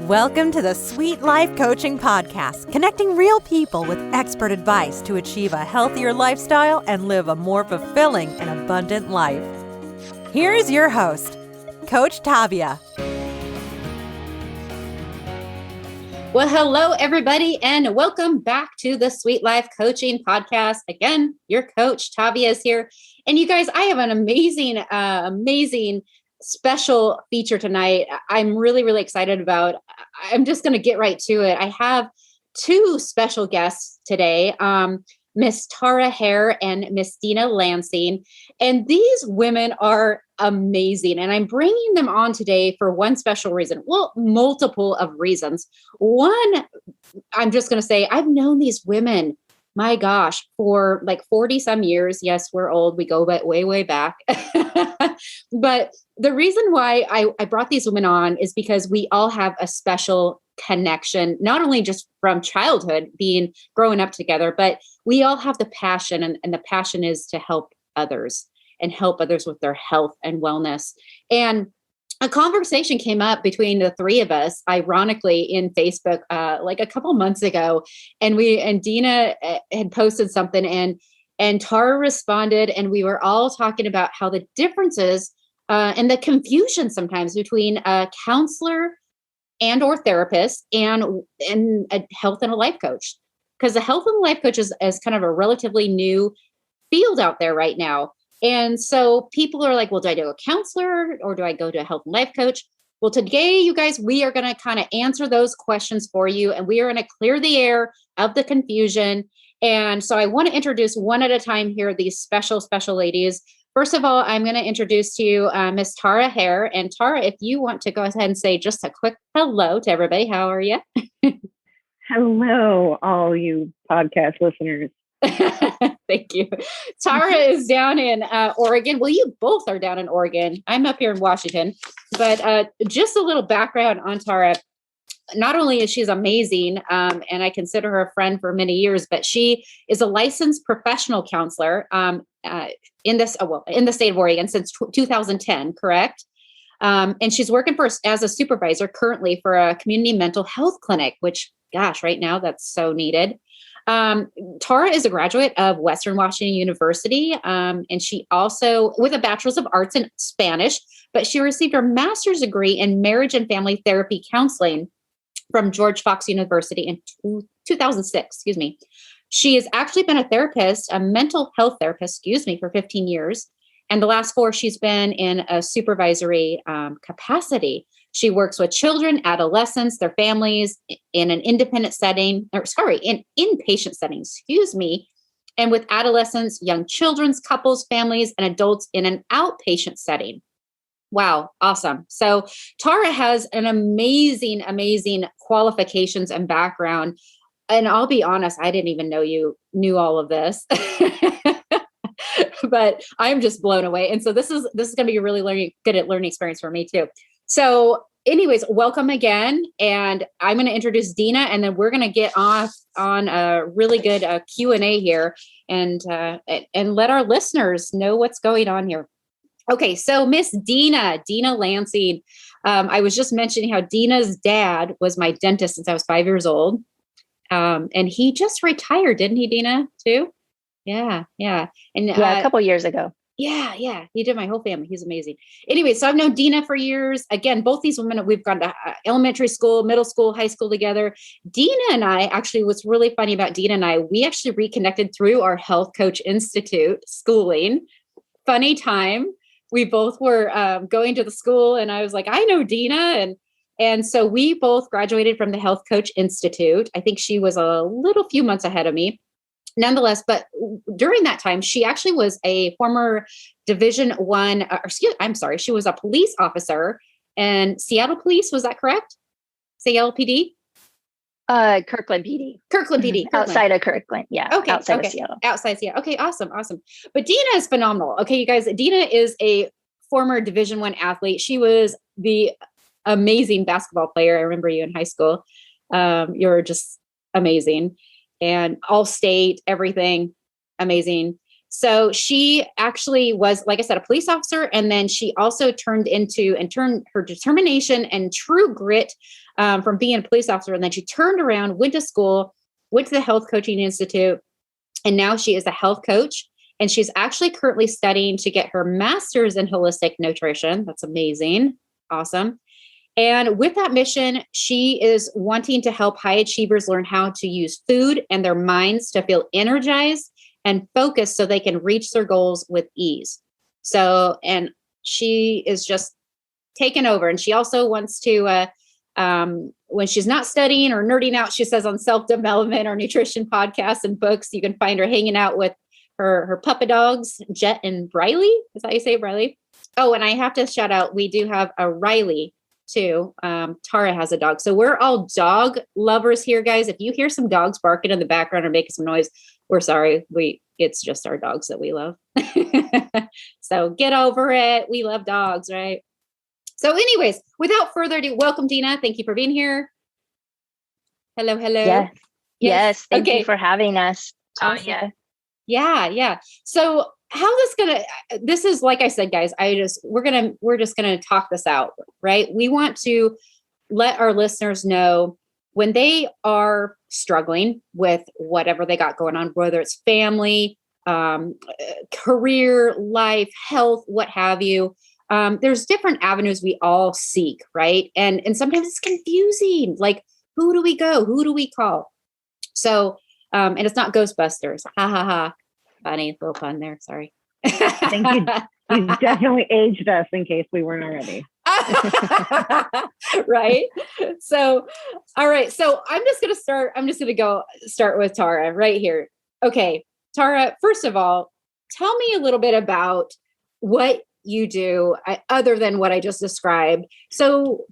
Welcome to the Sweet Life Coaching Podcast, connecting real people with expert advice to achieve a healthier lifestyle and live a more fulfilling and abundant life. Here is your host, Coach Tavia. Well, hello, everybody, and welcome back to the Sweet Life Coaching Podcast. Again, your coach, Tavia, is here. And you guys, I have an amazing special feature tonight. I'm really excited about. I'm just going to get right to it. I have two special guests today, Miss Tara Hare and Miss Deana Lansing. And these women are amazing. And I'm bringing them on today for one special reason. Well, multiple of reasons. One, I'm just going to say, I've known these women, my gosh, for like 40 some years. Yes, we're old. We go way back. But the reason why I brought these women on is because we all have a special connection, not only just from childhood, growing up together, but we all have the passion, and the passion is to help others and help others with their health and wellness. And a conversation came up between the three of us, ironically, in Facebook, like a couple months ago. And Deana had posted something, and Tara responded, and we were all talking about how the differences and the confusion sometimes between a counselor and or therapist and a health and a life coach. Because the health and life coach is kind of a relatively new field out there right now. And so people are like, well, do I do a counselor or do I go to a health and life coach? Well, today, you guys, we are going to kind of answer those questions for you, and we are going to clear the air of the confusion. And so I want to introduce one at a time here, these special ladies. First of all, I'm going to introduce to you Miss Tara Hare. And Tara, if you want to go ahead and say just a quick hello to everybody. How are you? Hello, all you podcast listeners. Thank you. Tara is down in Oregon. Well, you both are down in Oregon. I'm up here in Washington. But just a little background on Tara. Not only is she amazing, and I consider her a friend for many years, but she is a licensed professional counselor in the state of Oregon since 2010, correct? And she's working as a supervisor currently for a community mental health clinic, which, gosh, right now that's so needed. Tara is a graduate of Western Washington University, and she also, with a bachelor's of arts in Spanish, but she received her master's degree in marriage and family therapy counseling from George Fox University in 2006, She has actually been a mental health therapist, for 15 years. And the last 4, she's been in a supervisory capacity. She works with children, adolescents, their families in an inpatient setting, and with adolescents, young children's couples, families, and adults in an outpatient setting. Wow. Awesome. So Tara has an amazing qualifications and background. And I'll be honest, I didn't even know you knew all of this, but I'm just blown away. And so this is going to be a really good learning experience for me too. So anyways, welcome again. And I'm going to introduce Deana, and then we're going to get off on a really good Q&A here and let our listeners know what's going on here. Okay, so Miss Deana Lansing, I was just mentioning how Deana's dad was my dentist since I was 5 years old. And he just retired, didn't he, Deana, too? Yeah. And a couple years ago. Yeah. He did my whole family. He's amazing. Anyway, so I've known Deana for years. Again, both these women, we've gone to elementary school, middle school, high school together. Deana and I, actually, what's really funny about Deana and I, we actually reconnected through our Health Coach Institute schooling. Funny time. We both were going to the school, and I was like, I know Deana. And so we both graduated from the Health Coach Institute. I think she was a few months ahead of me. Nonetheless, but during that time, she actually was a former Division I, she was a police officer in Seattle Police. Was that correct? Seattle PD? Kirkland PD. Kirkland PD. Outside of Kirkland. Yeah. Okay. Outside of Seattle. Outside Seattle. Okay. Awesome. But Deana is phenomenal. Okay, you guys, Deana is a former Division I athlete. She was the amazing basketball player. I remember you in high school. You're just amazing, and all state, everything amazing. So she actually was, like I said, a police officer. And then she also turned her determination and true grit from being a police officer. And then she turned around, went to school, went to the Health Coaching Institute. And now she is a health coach. And she's actually currently studying to get her master's in holistic nutrition. That's amazing. Awesome. And with that mission, she is wanting to help high achievers learn how to use food and their minds to feel energized and focused so they can reach their goals with ease. So, and she is just taken over. And she also wants to, when she's not studying or nerding out, she says on self-development or nutrition podcasts and books, you can find her hanging out with her puppy dogs, Jet and Riley. Is that how you say Riley? Oh, and I have to shout out, we do have a Riley too. Tara has a dog. So we're all dog lovers here, guys. If you hear some dogs barking in the background or making some noise, we're sorry. It's just our dogs that we love. So get over it. We love dogs, right? So anyways, without further ado, welcome, Deana. Thank you for being here. Hello. Yes. Thank Okay. you for having us. Awesome. Yeah. So this is, like I said, guys, we're just going to talk this out, right? We want to let our listeners know when they are struggling with whatever they got going on, whether it's family, career, life, health, what have you. There's different avenues we all seek, right? And sometimes it's confusing. Like, who do we go? Who do we call? So, and it's not Ghostbusters. Ha ha ha. Funny little fun there. Sorry. I think you definitely aged us in case we weren't already. Right. So, all right. So I'm just going to start with Tara right here. Okay. Tara, first of all, tell me a little bit about what you do other than what I just described. So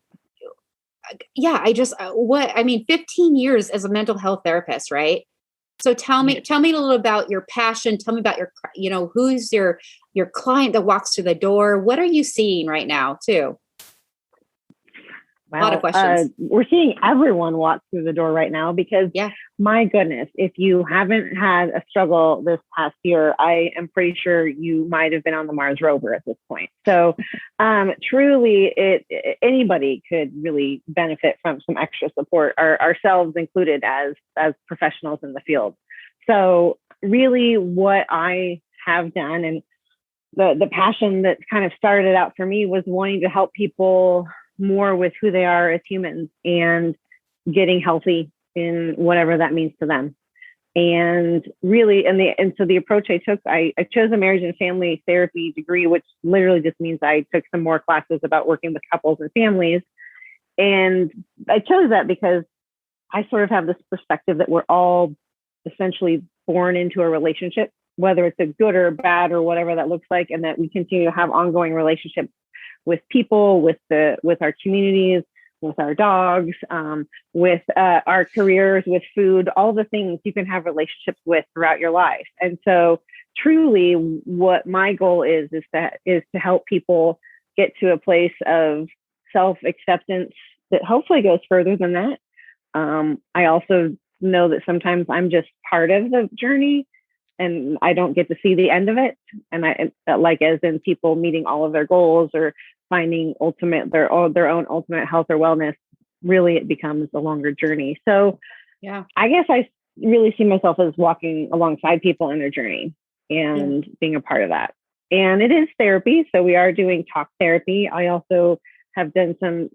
yeah, 15 years as a mental health therapist, right? So tell me a little about your passion. Tell me about who's your client that walks through the door. What are you seeing right now too? Well, a lot of questions. We're seeing everyone walk through the door right now because, my goodness, if you haven't had a struggle this past year, I am pretty sure you might have been on the Mars rover at this point. So truly, anybody could really benefit from some extra support, ourselves included as professionals in the field. So really what I have done, and the passion that kind of started out for me, was wanting to help people more with who they are as humans and getting healthy in whatever that means to them. And really, so the approach I took, I chose a marriage and family therapy degree, which literally just means I took some more classes about working with couples and families. And I chose that because I sort of have this perspective that we're all essentially born into a relationship, whether it's a good or bad or whatever that looks like, and that we continue to have ongoing relationships with people, with our communities, with our dogs, with our careers, with food, all the things you can have relationships with throughout your life. And so truly what my goal is to help people get to a place of self-acceptance that hopefully goes further than that. I also know that sometimes I'm just part of the journey and I don't get to see the end of it. And like, as in people meeting all of their goals or finding their own ultimate health or wellness, really it becomes a longer journey. So I guess I really see myself as walking alongside people in their journey and being a part of that. And it is therapy. So we are doing talk therapy. I also have done some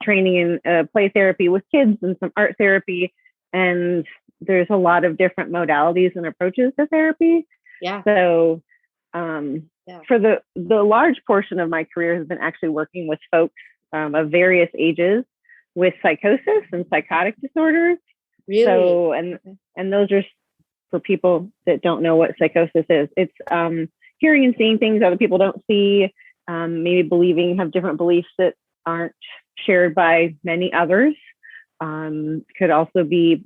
training in play therapy with kids and some art therapy. And there's a lot of different modalities and approaches to therapy. Yeah. So for the large portion of my career has been actually working with folks of various ages with psychosis and psychotic disorders. Really? So, and those are, for people that don't know what psychosis is, it's hearing and seeing things other people don't see, maybe have different beliefs that aren't shared by many others. Could also be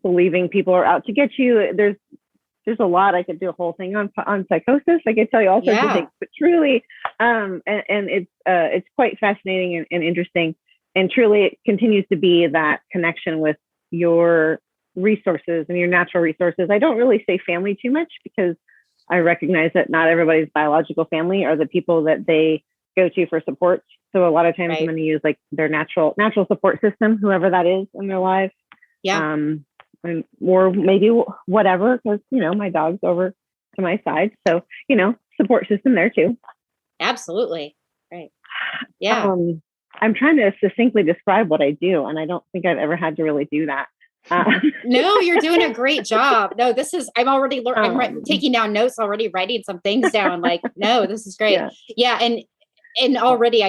believing people are out to get you. There's a lot. I could do a whole thing on psychosis. I could tell you all sorts of things, but truly, and it's quite fascinating and interesting. And truly, it continues to be that connection with your resources and your natural resources. I don't really say family too much because I recognize that not everybody's biological family are the people that they go to for support. So a lot of times I'm going to use like their natural support system, whoever that is in their life. Yeah. Or maybe whatever, because, my dog's over to my side. So, support system there too. Absolutely. Right. Yeah. I'm trying to succinctly describe what I do, and I don't think I've ever had to really do that. No, you're doing a great job. No, I'm already I'm taking down notes, already writing some things down. Like, no, this is great. Yeah. And already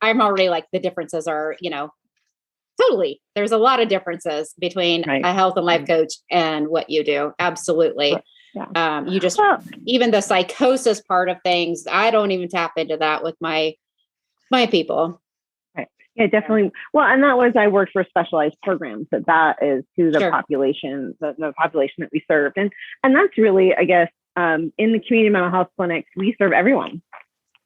I'm already like, the differences are, totally. There's a lot of differences between a health and life coach and what you do. Absolutely. Yeah. You just, even the psychosis part of things, I don't even tap into that with my people. Right. Yeah, definitely. Well, and I worked for specialized programs, that is to the population, the population that we served. And that's really, I guess, in the community mental health clinics, we serve everyone.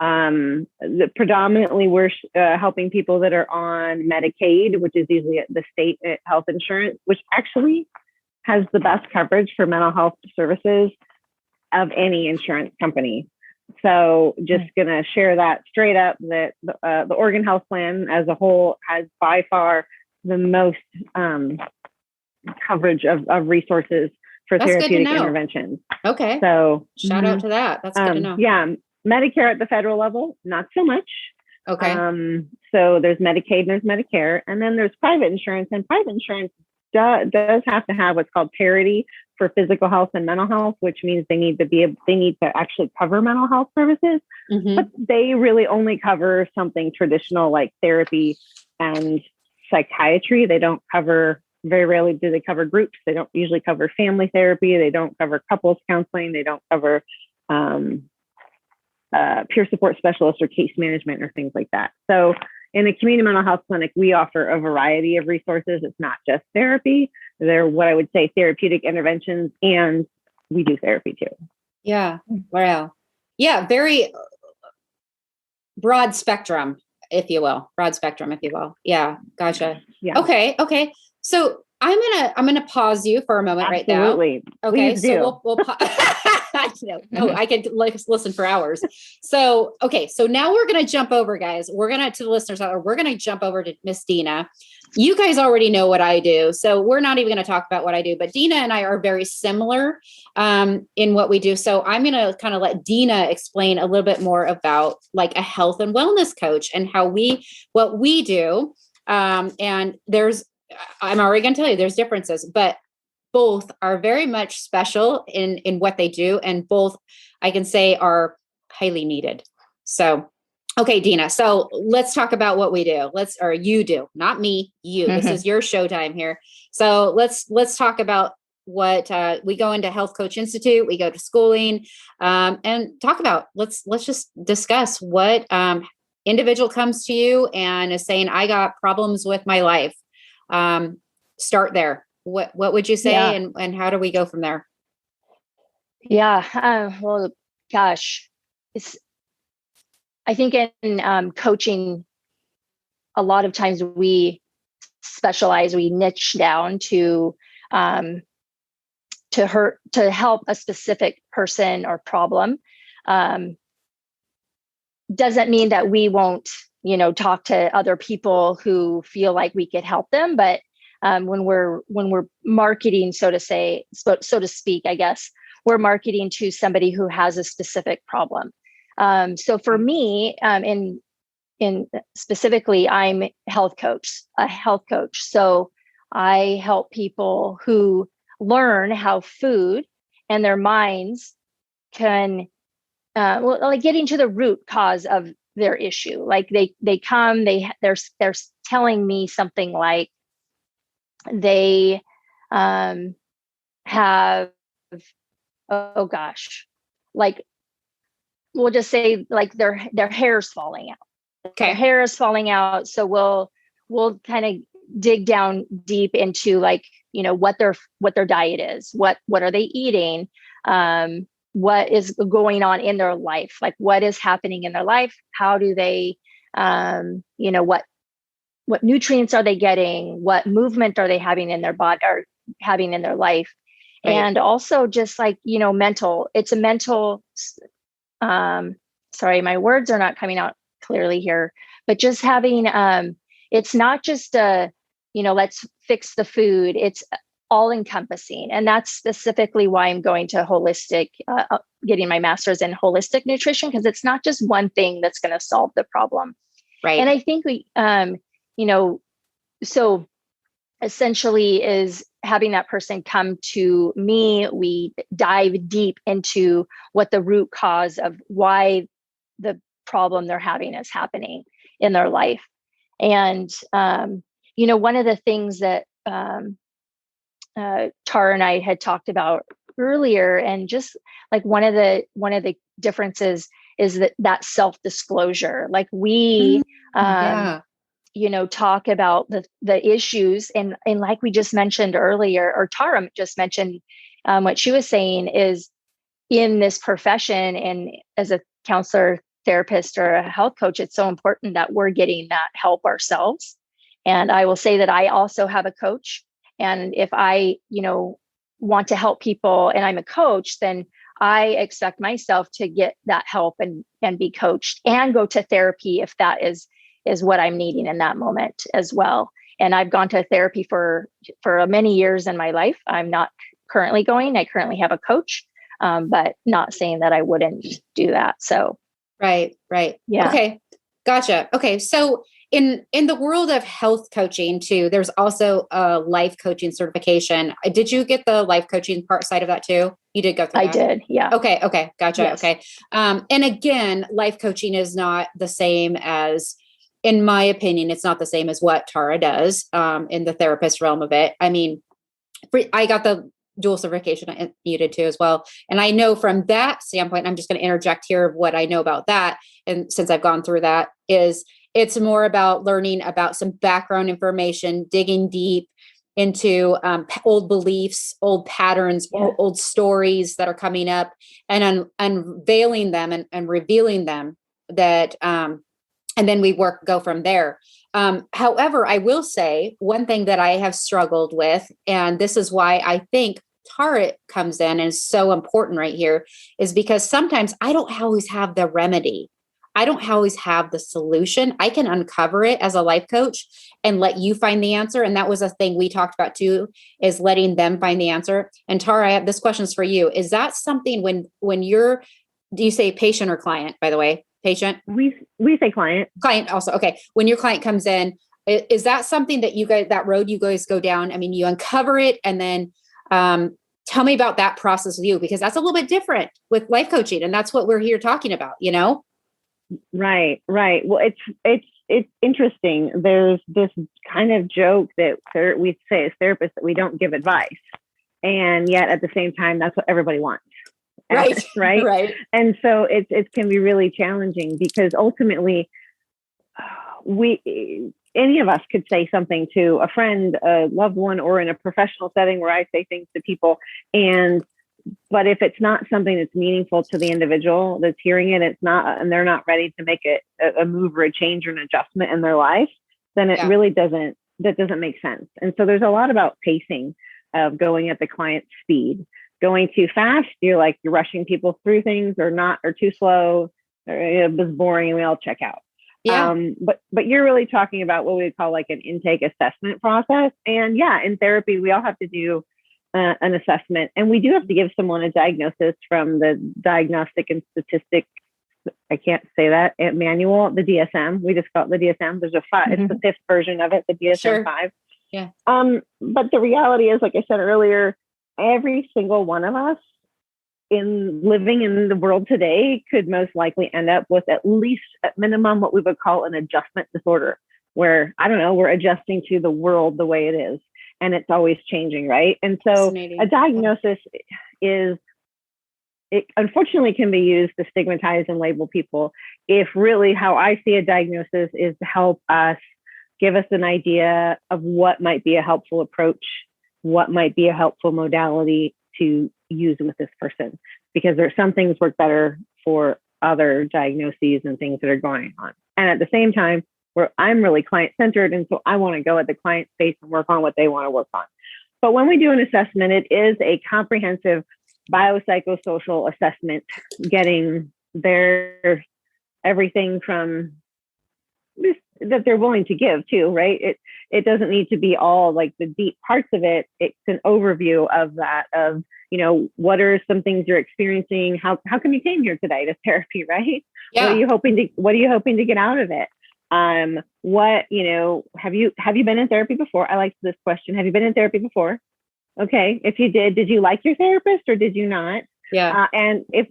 Predominantly we're helping people that are on Medicaid, which is usually the state health insurance, which actually has the best coverage for mental health services of any insurance company. So just going to share that straight up, that the Oregon Health Plan as a whole has by far the most coverage of resources for therapeutic interventions. Okay. So shout out to that. That's good to know. Yeah. Medicare at the federal level, not so much. Okay. So there's Medicaid and there's Medicare, and then there's private insurance, and private insurance does have to have what's called parity for physical health and mental health, which means they need to actually cover mental health services, but they really only cover something traditional like therapy and psychiatry. They don't cover, very rarely do they cover groups. They don't usually cover family therapy. They don't cover couples counseling. They don't cover peer support specialist or case management or things like that. So in a community mental health clinic, we offer a variety of resources. It's not just therapy. They're what I would say therapeutic interventions, and we do therapy too. Yeah. Wow. Yeah. Very broad spectrum, if you will. Yeah. Gotcha. Yeah. Okay. So I'm gonna pause you for a moment. Absolutely. Right now. Okay. Please so we'll no, I could listen for hours. So, okay. So now we're going to jump over, guys. To the listeners out there, we're going to jump over to Miss Deana. You guys already know what I do, so we're not even going to talk about what I do, but Deana and I are very similar in what we do. So I'm going to kind of let Deana explain a little bit more about like a health and wellness coach and what we do. And I'm already going to tell you there's differences, but both are very much special in what they do. And both I can say are highly needed. So, okay, Deana. So let's talk about what we do. You do, not me, you. This is your showtime here. So let's talk about what we go into Health Coach Institute. We go to schooling and talk about, let's just discuss what individual comes to you and is saying, I got problems with my life. Start there. What would you say, and how do we go from there? Yeah. Well, gosh, I think in coaching, a lot of times we niche down to help a specific person or problem. Doesn't mean that we won't, talk to other people who feel like we could help them, but when we're marketing, so to speak, I guess, we're marketing to somebody who has a specific problem. So for me, in specifically, I'm a health coach. So I help people who learn how food and their minds can, getting to the root cause of their issue. Like they're telling me something like, they have, oh gosh, like we'll just say like their hair's falling out. Okay. Their hair is falling out. So we'll kind of dig down deep into like, what their diet is, what are they eating, what is going on in their life, like what is happening in their life, how do they, what nutrients are they getting? What movement are they having in their body or having in their life? Right. And also just like, it's a mental, sorry, my words are not coming out clearly here, but just having, it's not just let's fix the food. It's all encompassing. And that's specifically why I'm going to holistic, getting my master's in holistic nutrition, because it's not just one thing that's going to solve the problem. Right. And I think so essentially is having that person come to me. We dive deep into what the root cause of why the problem they're having is happening in their life. And, one of the things that Tara and I had talked about earlier, and just like one of the differences is that self-disclosure. Like we, talk about the issues, and like we just mentioned earlier, or Tara just mentioned, what she was saying is in this profession and as a counselor, therapist, or a health coach, it's so important that we're getting that help ourselves. And I will say that I also have a coach. And if I, want to help people and I'm a coach, then I expect myself to get that help and be coached and go to therapy if that is what I'm needing in that moment as well. And I've gone to therapy for many years in my life. I'm not currently going. I currently have a coach, but not saying that I wouldn't do that. So. Right. Yeah. Okay. Gotcha. Okay. So in the world of health coaching too, there's also a life coaching certification. Did you get the life coaching side of that too? You did go through that? I did. Yeah. Okay. Gotcha. Yes. Okay. And again, life coaching is not the same as, in my opinion, it's not the same as what Tara does in the therapist realm of it. I mean, I got the dual certification, and you did too as well. And I know from that standpoint, I'm just going to interject here of what I know about that. And since I've gone through that, is it's more about learning about some background information, digging deep into old beliefs, old patterns, old stories that are coming up, and unveiling them and revealing them that, and then we go from there. However, I will say one thing that I have struggled with, and this is why I think Tara comes in and is so important right here, is because sometimes I don't always have the remedy. I don't always have the solution. I can uncover it as a life coach and let you find the answer. And that was a thing we talked about too, is letting them find the answer. And Tara, I have this question's for you. Is that something when you're, do you say patient or client, by the way? Patient? We say client. Client also. Okay. When your client comes in, is that something that that road you guys go down? I mean, you uncover it and then tell me about that process with you, because that's a little bit different with life coaching. And that's what we're here talking about, Right. Well, it's interesting. There's this kind of joke that we say as therapists that we don't give advice. And yet at the same time, that's what everybody wants. Right. And so it can be really challenging because ultimately any of us could say something to a friend, a loved one, or in a professional setting where I say things to people. But if it's not something that's meaningful to the individual that's hearing it, and they're not ready to make it a move or a change or an adjustment in their life, then it really doesn't make sense. And so there's a lot about pacing of going at the client's speed. Going too fast, you're rushing people through things, or too slow, or it was boring and we all check out. Yeah. But you're really talking about what we would call like an intake assessment process. And in therapy, we all have to do an assessment, and we do have to give someone a diagnosis from the Diagnostic and Statistic, I can't say that, manual, the DSM. We just call it the DSM. There's it's the fifth version of it, the DSM-5. Yeah. But the reality is, like I said earlier, every single one of us living in the world today could most likely end up with at least at minimum what we would call an adjustment disorder, where, I don't know, we're adjusting to the world the way it is. And it's always changing, right? And so a diagnosis it unfortunately can be used to stigmatize and label people. If really how I see a diagnosis is to help us, give us an idea of what might be a helpful approach, what might be a helpful modality to use with this person, because there's some things work better for other diagnoses and things that are going on. And at the same time, where I'm really client-centered, and so I want to go at the client's space and work on what they want to work on. But when we do an assessment, it is a comprehensive biopsychosocial assessment, getting their everything from this, that they're willing to give too, right? It doesn't need to be all like the deep parts of it. It's an overview of that, of, what are some things you're experiencing? How come you came here today to therapy, right? Yeah. What are you hoping to get out of it? Have you been in therapy before? I like this question. Have you been in therapy before? Okay. If you did you like your therapist or did you not? Yeah. And if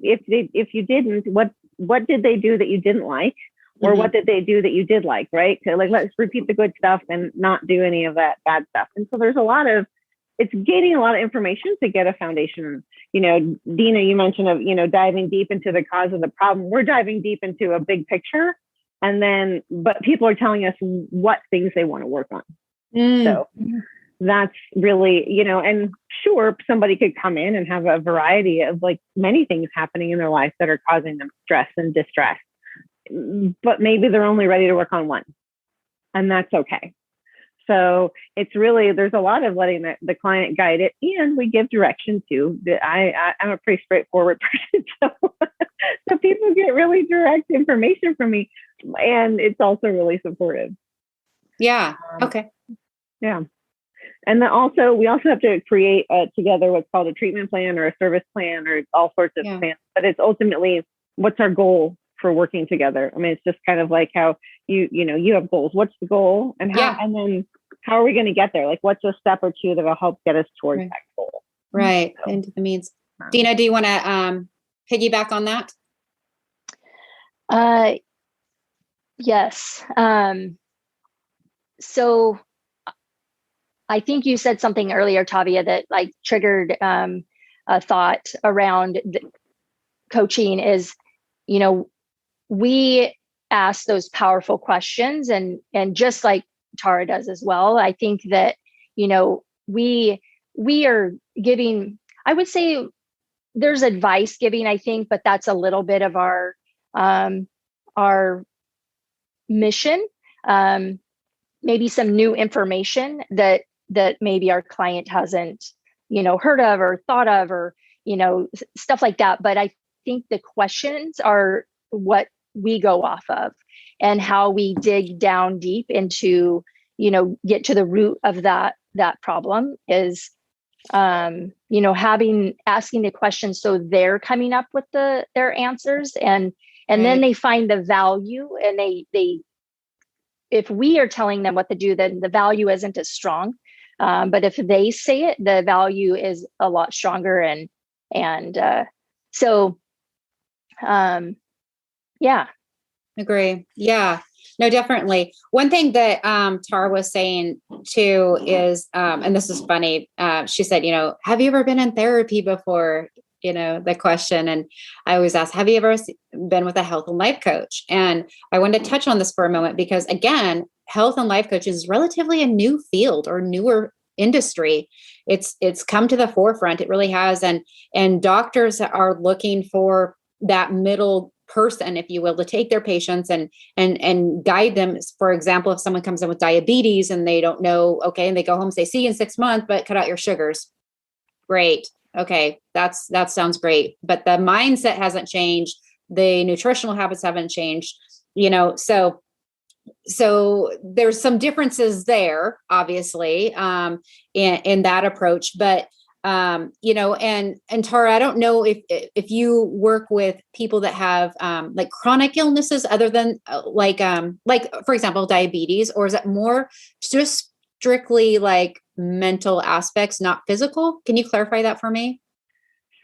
you didn't, what did they do that you didn't like? Or what did they do that you did like, right? So let's repeat the good stuff and not do any of that bad stuff. And so it's gaining a lot of information to get a foundation. Deana, you mentioned of, diving deep into the cause of the problem. We're diving deep into a big picture. But people are telling us what things they want to work on. So that's really, and sure, somebody could come in and have a variety of like many things happening in their life that are causing them stress and distress. But maybe they're only ready to work on one, and that's okay. So it's really, there's a lot of letting the client guide it, and we give direction too. I'm a pretty straightforward person, so people get really direct information from me, and it's also really supportive. Yeah. Okay. Yeah. And then we also have to create together what's called a treatment plan or a service plan or all sorts of plans. But it's ultimately, what's our goal for working together? I mean, it's just kind of like how you have goals. What's the goal, and how, and then how are we going to get there? Like, what's a step or two that will help get us towards that goal? Right. Into the means. Deana, do you want to piggyback on that? Yes. So I think you said something earlier, Tavia, that like triggered a thought around coaching is, we ask those powerful questions, and just like Tara does as well. I think that, we are giving, I would say there's advice giving, I think, but that's a little bit of our mission. Maybe some new information that maybe our client hasn't, heard of or thought of, or, stuff like that. But I think the questions are what we go off of, and how we dig down deep into, get to the root of that problem is, asking the questions, so they're coming up with their answers, and then they find the value, and they if we are telling them what to do, then the value isn't as strong. But if they say it, the value is a lot stronger. Yeah. Agree. Yeah, no, definitely. One thing that Tara was saying too is, and this is funny. She said, have you ever been in therapy before? The question. And I always ask, have you ever been with a health and life coach? And I wanted to touch on this for a moment, because again, health and life coaches is relatively a new field or newer industry. It's come to the forefront. It really has. And doctors are looking for that middle person, if you will, to take their patients and guide them. For example, if someone comes in with diabetes and they don't know, okay, and they go home and say, see you in 6 months, but cut out your sugars. Great. Okay. That sounds great. But the mindset hasn't changed. The nutritional habits haven't changed, so there's some differences there, obviously, in that approach, but, and Tara, I don't know if you work with people that have, like chronic illnesses other than like, for example, diabetes, or is it more just strictly like mental aspects, not physical? Can you clarify that for me?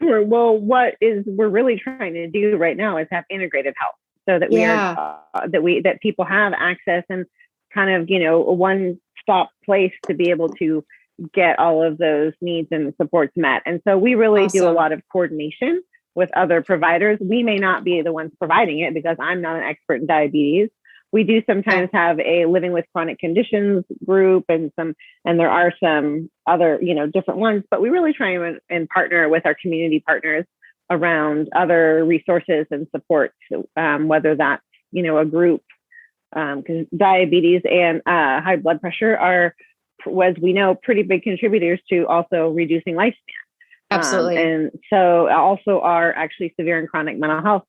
Sure. Well, we're really trying to do right now is have integrated health, so that that people have access and kind of, a one-stop place to be able to get all of those needs and supports met. And so we really do a lot of coordination with other providers. We may not be the ones providing it, because I'm not an expert in diabetes. We do sometimes have a living with chronic conditions group, and there are some other, different ones, but we really try and partner with our community partners around other resources and support, whether that's, a group, because diabetes and high blood pressure are as we know, pretty big contributors to also reducing lifespan. Absolutely. And so also are actually severe and chronic mental health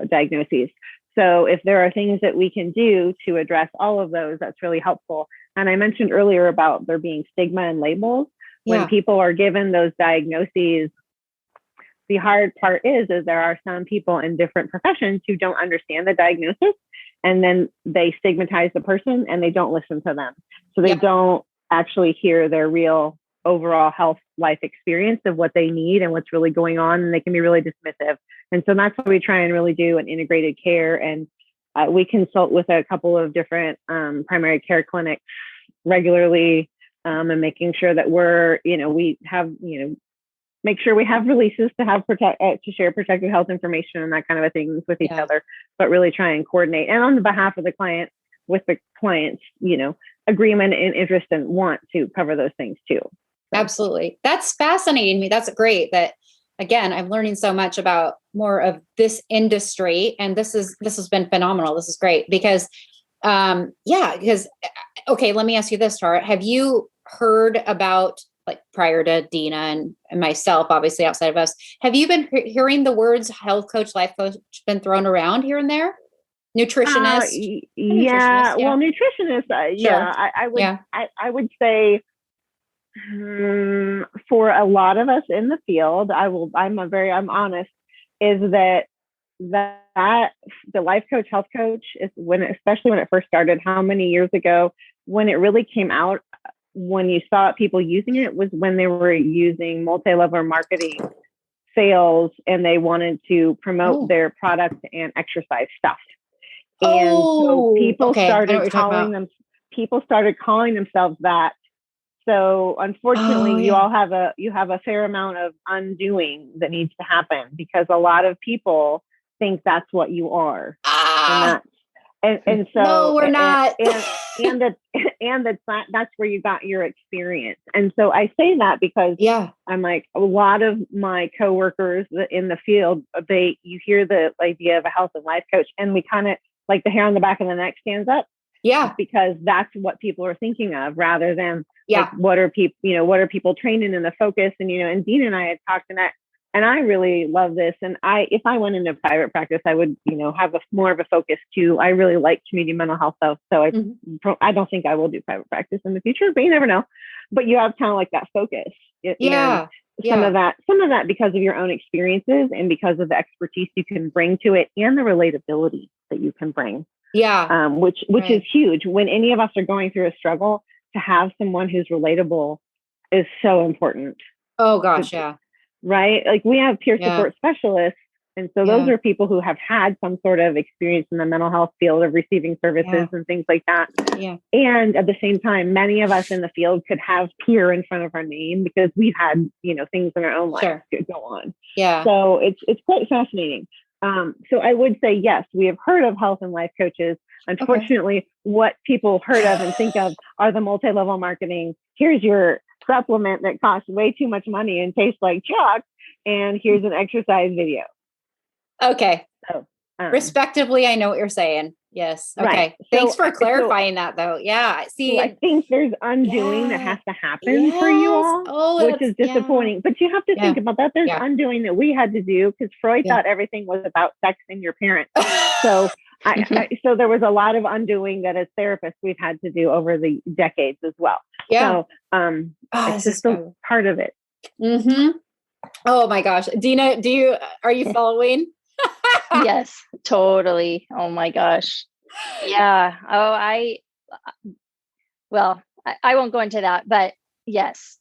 diagnoses. So if there are things that we can do to address all of those, that's really helpful. And I mentioned earlier about there being stigma and labels. When people are given those diagnoses, the hard part is there are some people in different professions who don't understand the diagnosis, and then they stigmatize the person and they don't listen to them. So they don't actually hear their real overall health life experience of what they need and what's really going on, and they can be really dismissive. And so that's what we try and really do in integrated care. And we consult with a couple of different primary care clinics regularly, and making sure that we have, make sure we have releases to have to share protected health information and that kind of a things with each other, but really try and coordinate. And on the behalf of the client, with the client's, agreement and interest and want to cover those things too. So. Absolutely. That's fascinating to me. That's great. That again, I'm learning so much about more of this industry, and this has been phenomenal. This is great because, okay, let me ask you this, Tara. Have you heard about, like, prior to Deana and myself, obviously outside of us, have you been hearing the words health coach, life coach been thrown around here and there? Nutritionist? Well, nutritionist, Sure. I would say for a lot of us in the field, I'm honest, is that the life coach, health coach is especially when it first started, how many years ago, when it really came out, when you saw people using it was when they were using multi-level marketing, sales, and they wanted to promote their product and exercise stuff. And so people started calling themselves that. So unfortunately, you have a fair amount of undoing that needs to happen, because a lot of people think that's what you are. And so no, we're not. That's where you got your experience. And so I say that because I'm like, a lot of my coworkers in the field, you hear the idea of a health and life coach, and we kind of like the hair on the back of the neck stands up. Yeah, because that's what people are thinking of, rather than like, what are people training in the focus. And and Deana and I had talked, and I really love this. And if I went into private practice, I would have more of a focus too. I really like community mental health though, so I don't think I will do private practice in the future, but you never know. But you have kind of like that focus. Some of that because of your own experiences and because of the expertise you can bring to it, and the relatability that you can bring. Which is huge. When any of us are going through a struggle, to have someone who's relatable is so important. Oh gosh, right. Like we have peer support specialists, and so those are people who have had some sort of experience in the mental health field of receiving services and things like that. And at the same time, many of us in the field could have peer in front of our name because we've had things in our own life go on. So it's quite fascinating. So I would say, yes, we have heard of health and life coaches. Unfortunately, what people heard of and think of are the multi-level marketing. Here's your supplement that costs way too much money and tastes like chalk, and here's an exercise video. Okay. So, respectively, I know what you're saying. Yes. Okay. Right. Thanks for clarifying that, though. Yeah. See, I think there's undoing that has to happen for you all, which is disappointing. But you have to think about that. There's undoing that we had to do, because Freud thought everything was about sex and your parents. So so there was a lot of undoing that as therapists we've had to do over the decades as well. So it's just a part of it. Mm-hmm. Oh my gosh. Deana, are you following? Yes, totally. Oh my gosh. Yeah. Oh, I won't go into that, but yes.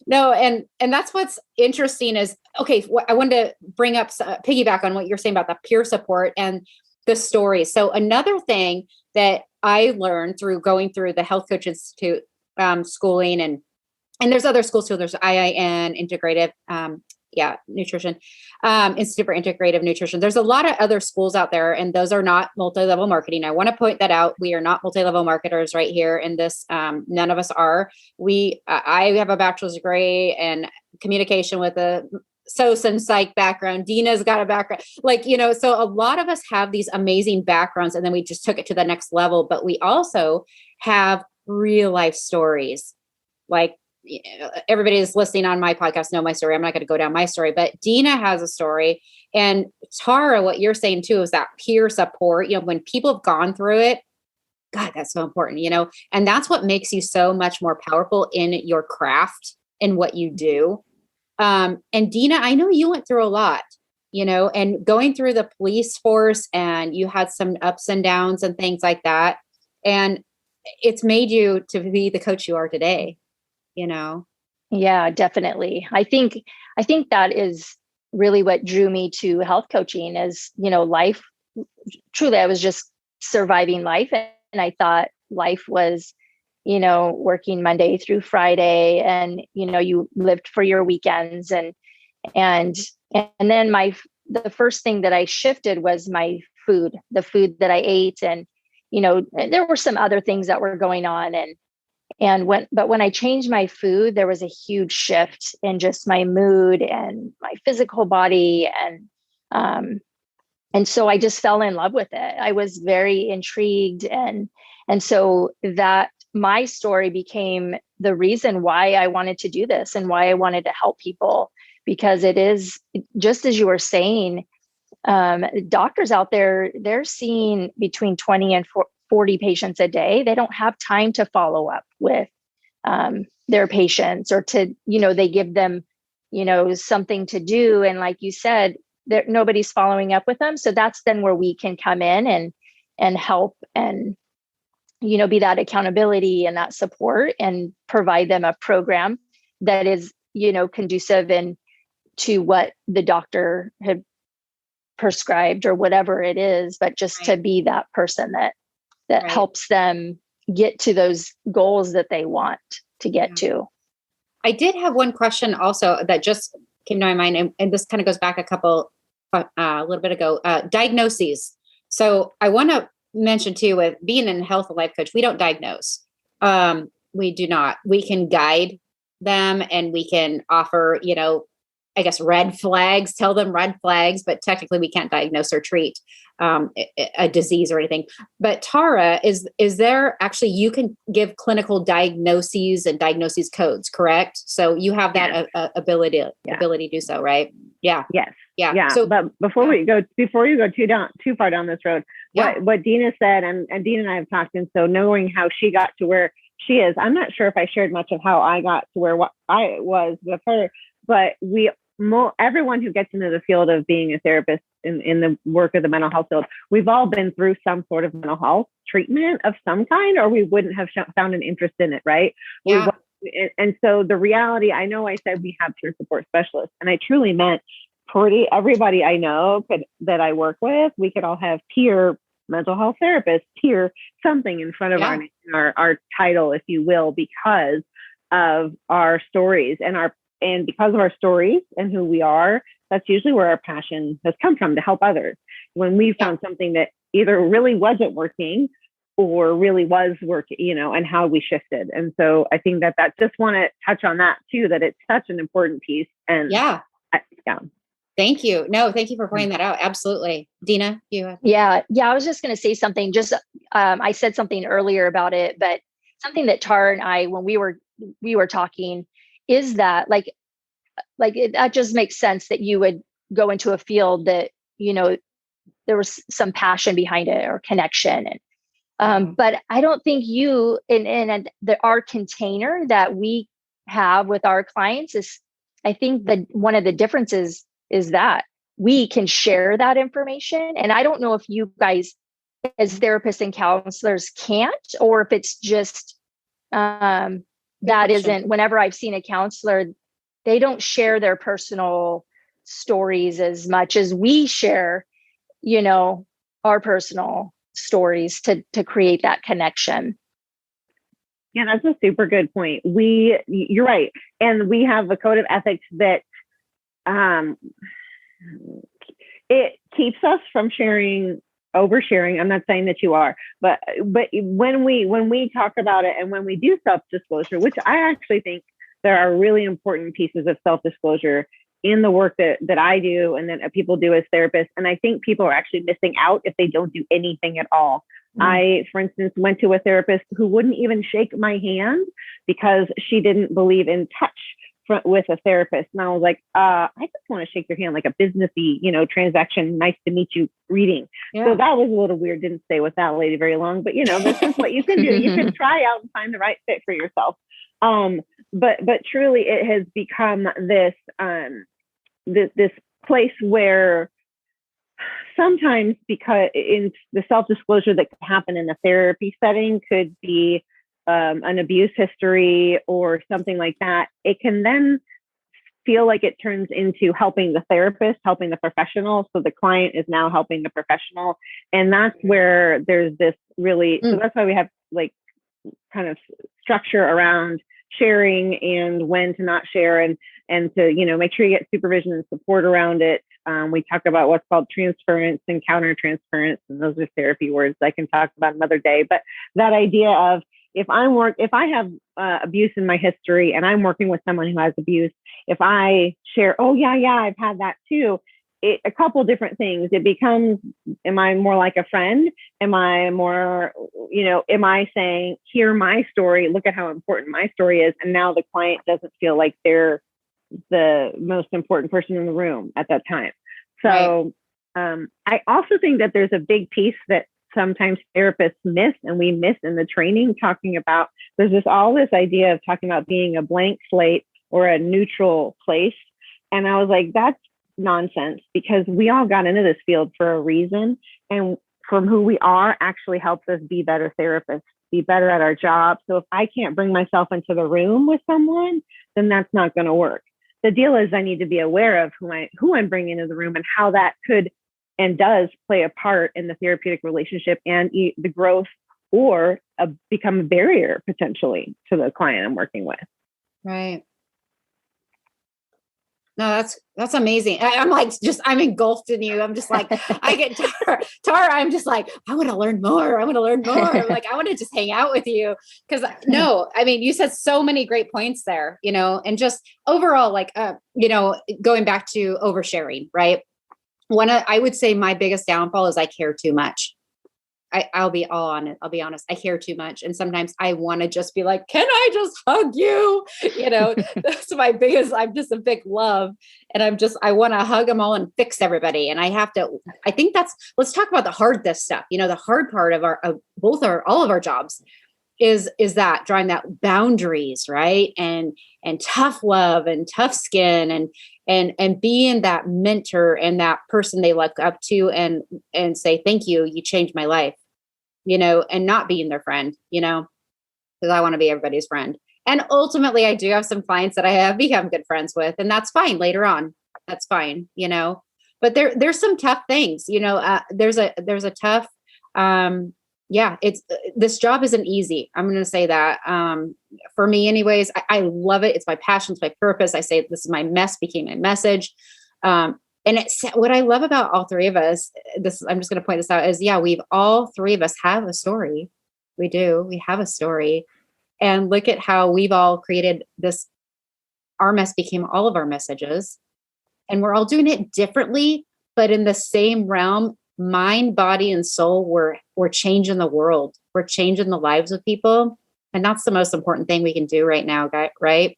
No. And that's what's interesting is, okay, I wanted to bring up, piggyback on what you're saying about the peer support and the stories. So another thing that I learned through going through the Health Coach Institute schooling, and there's other schools too. There's IIN, Integrative, Nutrition, Institute for Integrative Nutrition. There's a lot of other schools out there, and those are not multi-level marketing. I want to point that out. We are not multi-level marketers right here in this. None of us are. I have a bachelor's degree in communication with a and psych background. Deana's got a background, like, so a lot of us have these amazing backgrounds, and then we just took it to the next level. But we also have real life stories. Like, everybody that's listening on my podcast know my story. I'm not going to go down my story, but Deana has a story. And Tara, what you're saying too, is that peer support, when people have gone through it, God, that's so important, and that's what makes you so much more powerful in your craft and what you do. And Deana, I know you went through a lot, and going through the police force, and you had some ups and downs and things like that. And it's made you to be the coach you are today, Yeah, definitely. I think that is really what drew me to health coaching is, life. Truly, I was just surviving life. And I thought life was, working Monday through Friday, and, you lived for your weekends, and then the first thing that I shifted was my food, the food that I ate. And, there were some other things that were going on. But when I changed my food, there was a huge shift in just my mood and my physical body. And so I just fell in love with it. I was very intrigued. And so that my story became the reason why I wanted to do this and why I wanted to help people, because it is just as you were saying, doctors out there, they're seeing between 20 and 40 patients a day. They don't have time to follow up with their patients, or to, they give them, something to do. And like you said, nobody's following up with them. So that's then where we can come in and help and, be that accountability and that support, and provide them a program that is, conducive to what the doctor had prescribed or whatever it is, but just to be that person that helps them get to those goals that they want to get to. I did have one question also that just came to my mind, and this kind of goes back a little bit ago, diagnoses. So I want to mention too, with being a health and life coach, we don't diagnose. We do not. We can guide them, and we can offer, I guess, red flags, tell them red flags, but technically we can't diagnose or treat a disease or anything. But Tara, is there actually, you can give clinical diagnoses and diagnosis codes, correct? So you have that ability to do so, right? Yeah. Yes. Yeah. So, but before you go too far down this road, what Deana said, and Deana and I have talked, and so knowing how she got to where she is, I'm not sure if I shared much of how I got to where I was with her, but everyone who gets into the field of being a therapist in the work of the mental health field, we've all been through some sort of mental health treatment of some kind, or we wouldn't have found an interest in it, right? Yeah. And so the reality, I know I said we have peer support specialists, and I truly meant everybody I know that I work with, we could all have peer mental health therapists, peer something in front of our title, if you will, because of our stories and because of our stories and who we are. That's usually where our passion has come from, to help others. When we found something that either really wasn't working or really was working, and how we shifted. And so I think that just want to touch on that too, that it's such an important piece. And Thank you. No, thank you for pointing that out. Absolutely. Deana, you. Yeah. I was just going to say something. Just I said something earlier about it, but something that Tara and I, when we were talking, is that that just makes sense that you would go into a field that, there was some passion behind it or connection. And but I don't think you in our container that we have with our clients is, I think that one of the differences is that we can share that information. And I don't know if you guys as therapists and counselors can't, or if it's just that isn't, whenever I've seen a counselor, they don't share their personal stories as much as we share, our personal stories to create that connection. Yeah, that's a super good point. You're right. And we have a code of ethics that it keeps us from oversharing. I'm not saying that you are, but when we talk about it, and when we do self-disclosure, which I actually think there are really important pieces of self-disclosure in the work that I do and that people do as therapists. And I think people are actually missing out if they don't do anything at all. I, for instance, went to a therapist who wouldn't even shake my hand because she didn't believe in touch with a therapist. And I was like, I just want to shake your hand like a businessy, transaction, nice to meet you reading. Yeah. So that was a little weird. Didn't stay with that lady very long, but this is what you can do. You can try out and find the right fit for yourself. But truly it has become this, this place where sometimes, because in the self-disclosure that could happen in a therapy setting could be an abuse history or something like that, it can then feel like it turns into helping the therapist, helping the professional. So the client is now helping the professional. And that's where there's this really, so that's why we have like kind of structure around sharing and when to not share and to, make sure you get supervision and support around it. We talk about what's called transference and counter-transference, and those are therapy words I can talk about another day. But that idea of if I have abuse in my history and I'm working with someone who has abuse, if I share, oh yeah, I've had that too, a couple different things. It becomes, am I more like a friend? Am I more, am I saying, hear my story, look at how important my story is. And now the client doesn't feel like they're the most important person in the room at that time. So I also think that there's a big piece that sometimes therapists miss, and we miss in the training, talking about, there's this idea of talking about being a blank slate or a neutral place. And I was like, that's nonsense, because we all got into this field for a reason. And from who we are actually helps us be better therapists, be better at our job. So if I can't bring myself into the room with someone, then that's not going to work. The deal is I need to be aware of who I'm bringing into the room and how that could and does play a part in the therapeutic relationship and the growth, or become a barrier potentially to the client I'm working with. Right. No, that's amazing. I'm engulfed in you. I'm just like, I get Tara. I'm just like, I want to learn more. I'm like, I want to just hang out with you. Cause you said so many great points there, and just overall, going back to oversharing, right? I would say my biggest downfall is I care too much. I'll be honest. I care too much. And sometimes I want to just be like, can I just hug you? That's my biggest, I'm just a big love. And I want to hug them all and fix everybody. And let's talk about the hardest stuff. The hard part of all of our jobs is that drawing that boundaries, right? And tough love and tough skin and being that mentor and that person they look up to and say, thank you. You changed my life, and not being their friend, because I want to be everybody's friend. And ultimately I do have some clients that I have become good friends with, and that's fine later on. That's fine, but there's some tough things, there's a tough, this job isn't easy. I'm going to say that, for me anyways. I love it. It's my passion. It's my purpose. I say, this is my mess became my message. And it's what I love about all three of us. I'm just going to point this out is, all three of us have a story. We do. We have a story, and look at how we've all created this. Our mess became all of our messages, and we're all doing it differently, but in the same realm. Mind, body, and soul, we're changing the world. We're changing the lives of people. And that's the most important thing we can do right now, right? Right.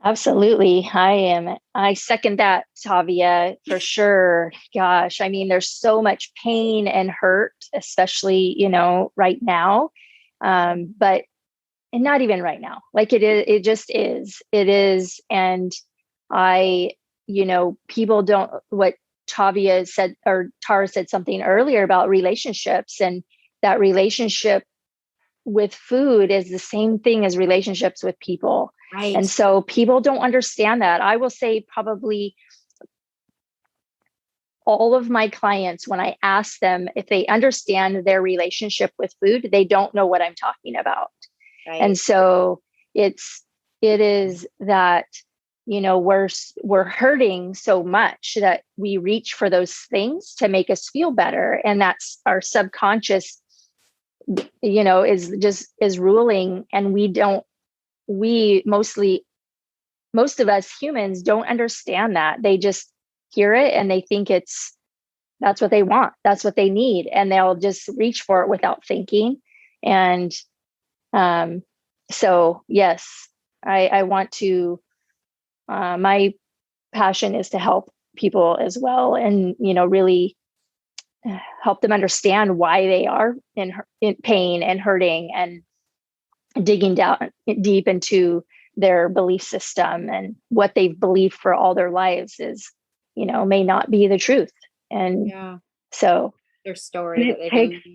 Absolutely. I second that, Tavia, for sure. Gosh, there's so much pain and hurt, especially, right now. And not even right now. Like it just is. It is. And people don't, what Tavia said, or Tara said something earlier about relationships, and that relationship with food is the same thing as relationships with people. Right. And so people don't understand that. I will say probably all of my clients, when I ask them if they understand their relationship with food, they don't know what I'm talking about. Right. And so it is that, we're hurting so much that we reach for those things to make us feel better. And that's our subconscious, is ruling. And we mostly most of us humans don't understand that. They just hear it and they think that's what they want. That's what they need. And they'll just reach for it without thinking. And so, yes, I want to, my passion is to help people as well. And, really help them understand why they are in pain and hurting, and digging down deep into their belief system, and what they've believed for all their lives is, may not be the truth. And so their story that they takes,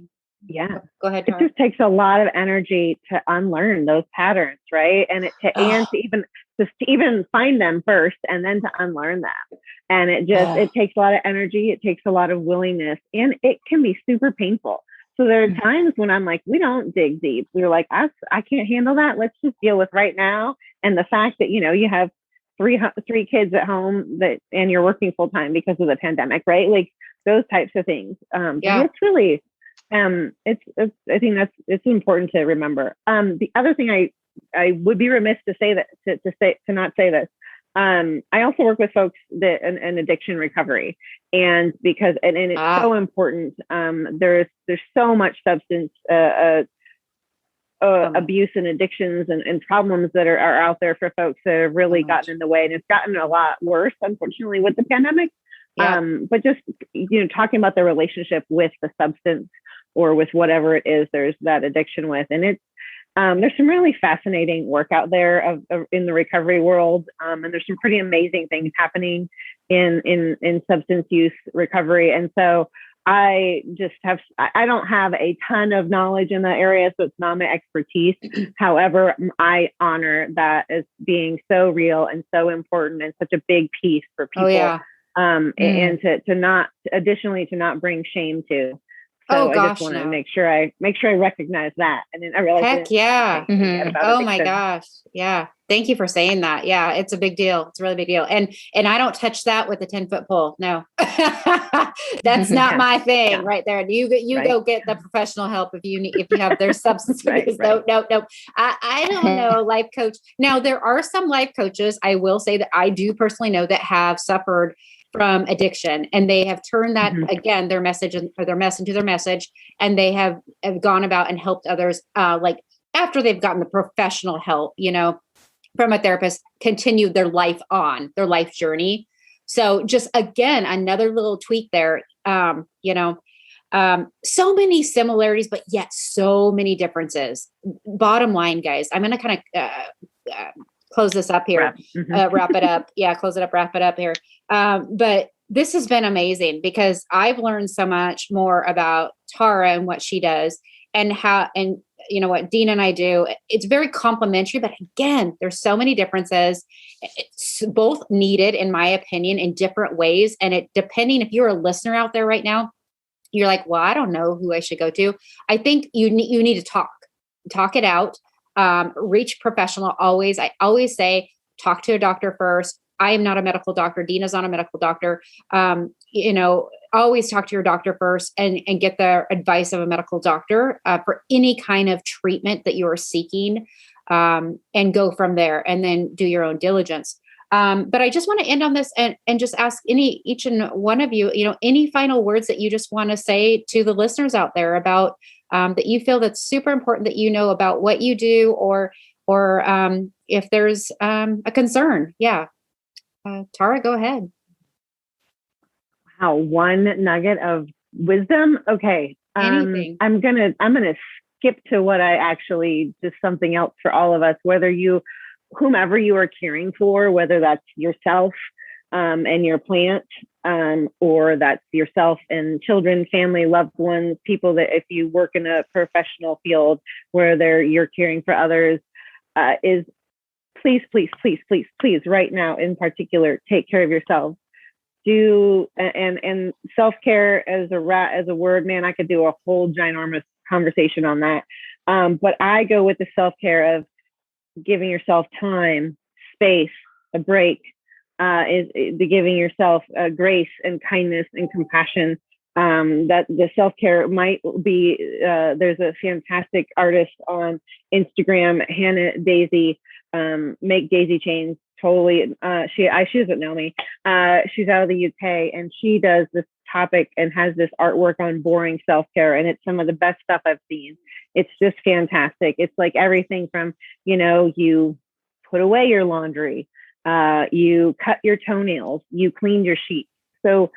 go ahead, Tara. It just takes a lot of energy to unlearn those patterns, right? And and to even find them first, and then to unlearn them. And it takes a lot of energy. It takes a lot of willingness, and it can be super painful. So there are times when I'm like, we don't dig deep. We're like, I can't handle that. Let's just deal with right now. And the fact that, you have three kids at home and you're working full time because of the pandemic, right? Like those types of things. But it's really, I think it's important to remember. The other thing I would be remiss to say that, to not say this. I also work with folks that in addiction recovery, and because it's so important. There's so much substance abuse and addictions and problems that are out there for folks that have really gotten in the way, and it's gotten a lot worse, unfortunately, with the pandemic. But just talking about the relationship with the substance or with whatever it is there's that addiction with, and it's there's some really fascinating work out there in the recovery world, and there's some pretty amazing things happening in substance use recovery. And so I don't have a ton of knowledge in that area, so it's not my expertise. However, I honor that as being so real and so important and such a big piece for people. And to not bring shame to. So I just want to make sure I recognize that. And then I realize, heck yeah. Oh my gosh. Yeah. Thank you for saying that. Yeah. It's a big deal. It's a really big deal. And I don't touch that with a 10-foot pole. No, that's not my thing right there. You go get the professional help if you have their substance abuse. No. I don't know life coach. Now there are some life coaches, I will say, that I do personally know that have suffered from addiction, and they have turned that again, their message into their message, and they have gone about and helped others, like after they've gotten the professional help, from a therapist, continue their life journey. So just again, another little tweak there, so many similarities, but yet so many differences. Bottom line, guys, I'm going to kind of close this up here, wrap it up. Yeah. Close it up, wrap it up here. But this has been amazing because I've learned so much more about Tara and what she does, and what Deana and I do. It's very complementary, but again, there's so many differences. It's both needed, in my opinion, in different ways. And depending, if you're a listener out there right now, you're like, well, I don't know who I should go to. I think you need to talk it out. Reach professional. I always say, talk to a doctor first. I am not a medical doctor. Deana's not a medical doctor. Always talk to your doctor first and get the advice of a medical doctor for any kind of treatment that you are seeking, and go from there, and then do your own diligence. But I just want to end on this and just ask each and one of you, any final words that you just want to say to the listeners out there about that you feel that's super important that about what you do, or if there's a concern. Yeah. Tara, go ahead. Wow. One nugget of wisdom. Okay. Anything. I'm going to skip to what I actually, just something else for all of us, whomever you are caring for, whether that's yourself and your plant, or that's yourself and children, family, loved ones, people that if you work in a professional field where you're caring for others, is please, right now in particular, take care of yourselves. And self-care as a word, man, I could do a whole ginormous conversation on that. But I go with the self-care of giving yourself time, space, a break, is the giving yourself grace and kindness and compassion. That the self-care might be, there's a fantastic artist on Instagram, Hannah Daisy, Make Daisy Chains totally, she doesn't know me. She's out of the UK, and she does this topic and has this artwork on boring self-care. And it's some of the best stuff I've seen. It's just fantastic. It's like everything from, you put away your laundry, you cut your toenails, you clean your sheets. So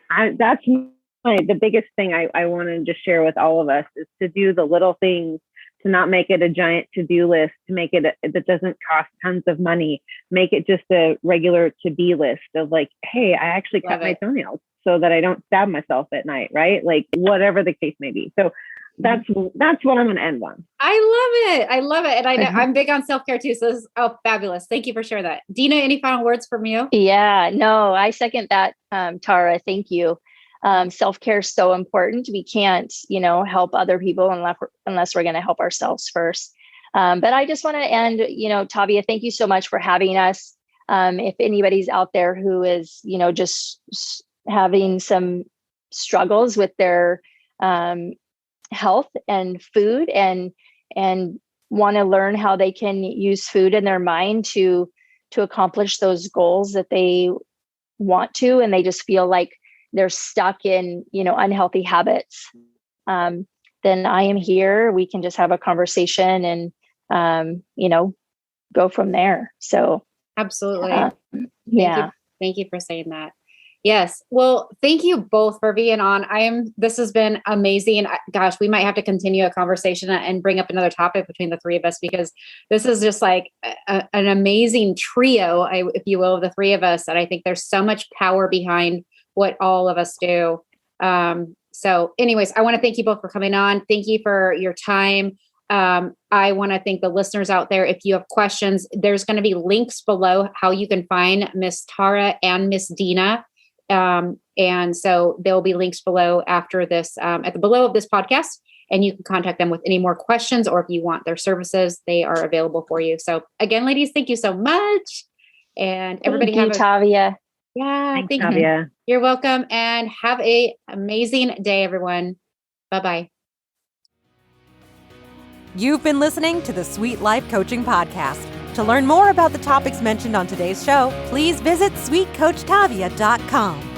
that's the biggest thing I wanted to share with all of us is to do the little things, to not make it a giant to-do list, to make it that doesn't cost tons of money, make it just a regular to-be list of like, hey, I actually cut my toenails so that I don't stab myself at night, right? Like whatever the case may be. So that's what I'm going to end on. I love it. And I know I'm big on self-care too. So this is fabulous. Thank you for sharing that. Deana, any final words from you? Yeah, no, I second that, Tara. Thank you. Self-care is so important. We can't, help other people unless we're going to help ourselves first. But I just want to end, Tavia, thank you so much for having us. If anybody's out there who is, just having some struggles with their health and food and want to learn how they can use food in their mind to accomplish those goals that they want to, and they just feel like they're stuck in, unhealthy habits, then I am here. We can just have a conversation and, go from there. So absolutely. Yeah. Thank you for saying that. Yes. Well, thank you both for being on. This has been amazing. Gosh, we might have to continue a conversation and bring up another topic between the three of us, because this is just like an amazing trio, if you will, of the three of us. And I think there's so much power behind what all of us do. So anyways, I want to thank you both for coming on. Thank you for your time. I want to thank the listeners out there. If you have questions, there's going to be links below how you can find Miss Tara and Miss Deana. And so there'll be links below after this, at the below of this podcast, and you can contact them with any more questions, or if you want their services, they are available for you. So again, ladies, thank you so much. And everybody thank you, Tavia. Yeah. Thanks, Thank Tavia. you. You're welcome. And have an amazing day, everyone. Bye-bye. You've been listening to the Sweet Life Coaching Podcast. To learn more about the topics mentioned on today's show, please visit sweetcoachtavia.com.